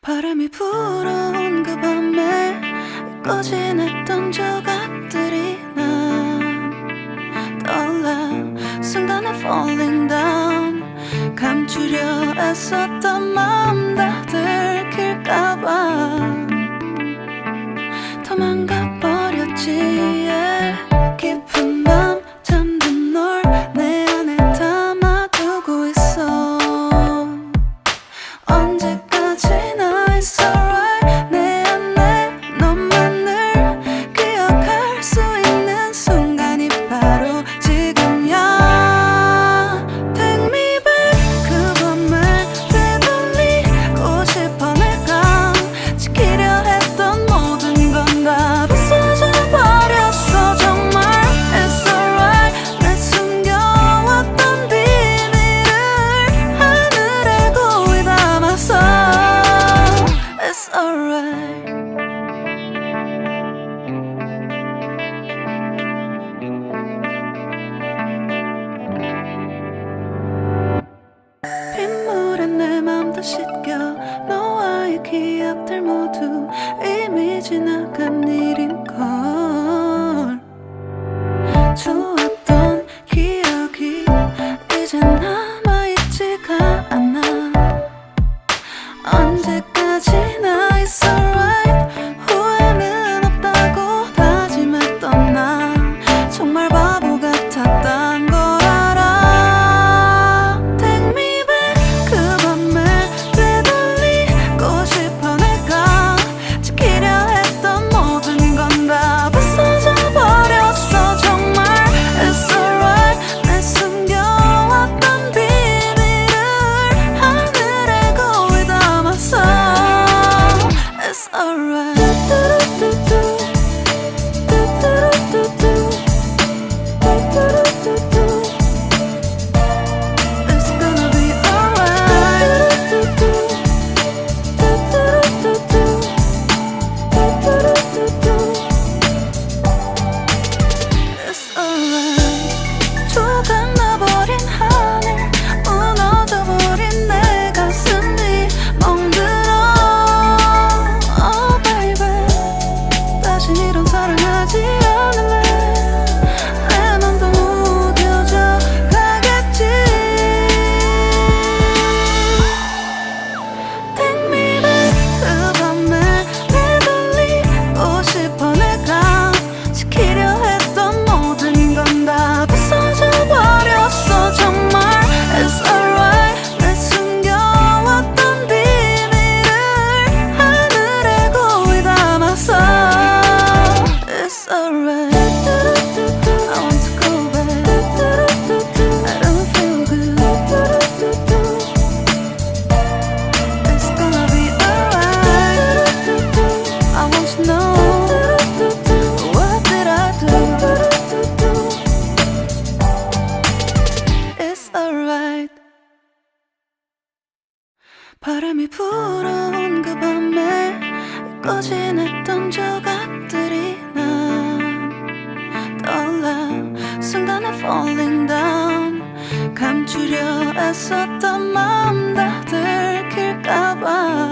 바람이 불어온 그 밤에 잊고 지냈던 조각들이 난 떠올라. 순간에 falling down. 감추려 애썼던 마음 다 들킬까봐 도망가버렸지. yeah. 깊은 밤 잠든 널 내 안에 담아두고 있어. 언제까지나 it's alright. 내 안에 너만을 기억할 수 있는 순간이 바로 지금이야. Take me back. 그 밤을 되돌리고 싶어. 내가 지키려 했던 모든 건 다 부서져 버렸어. 정말 it's alright. 내 숨겨왔던 비밀을 하늘에 고이 담아서 it's alright. 빗물에 내 맘도 씻겨. 너와의 기억들 모두 이미 지나간 일인걸. 좋았던 기억이 이제 남아있지가 않아. 언제까지나 it's alright. 후회는 없다고 다짐했던 나 정말 바보 같았단 걸 알아. Take me back. 그 밤을 되돌리고 싶어. 내가 지키려 했던 모든 건 다 부서져 버렸어. 정말 it's alright. 내 숨겨왔던 비밀을 하늘에 고이 담아서 it's alright. It's gonna be alright. It's alright. 조각나버린 하늘, 무너져버린 내 가슴이 멍들어. Oh baby, 다신 이런 사랑하지 않을래. 내 맘도 무뎌져 가겠지. Take me back. 그 밤을 되돌리고 싶어. 내가 지키려 했던 모든 건 다 부서져 버렸어. 정말 it's alright. 내 숨겨왔던 비밀을 하늘에 고이 담아서 it's alright. I want to go back. I don't feel good. It's gonna be alright. I want to know what did I do. It's alright. 바람이 불어온 그 밤에 잊고 지냈던 조각들이 난 떠올라. 순간에 falling down. 감추려 애썼던 마음 다 들킬까봐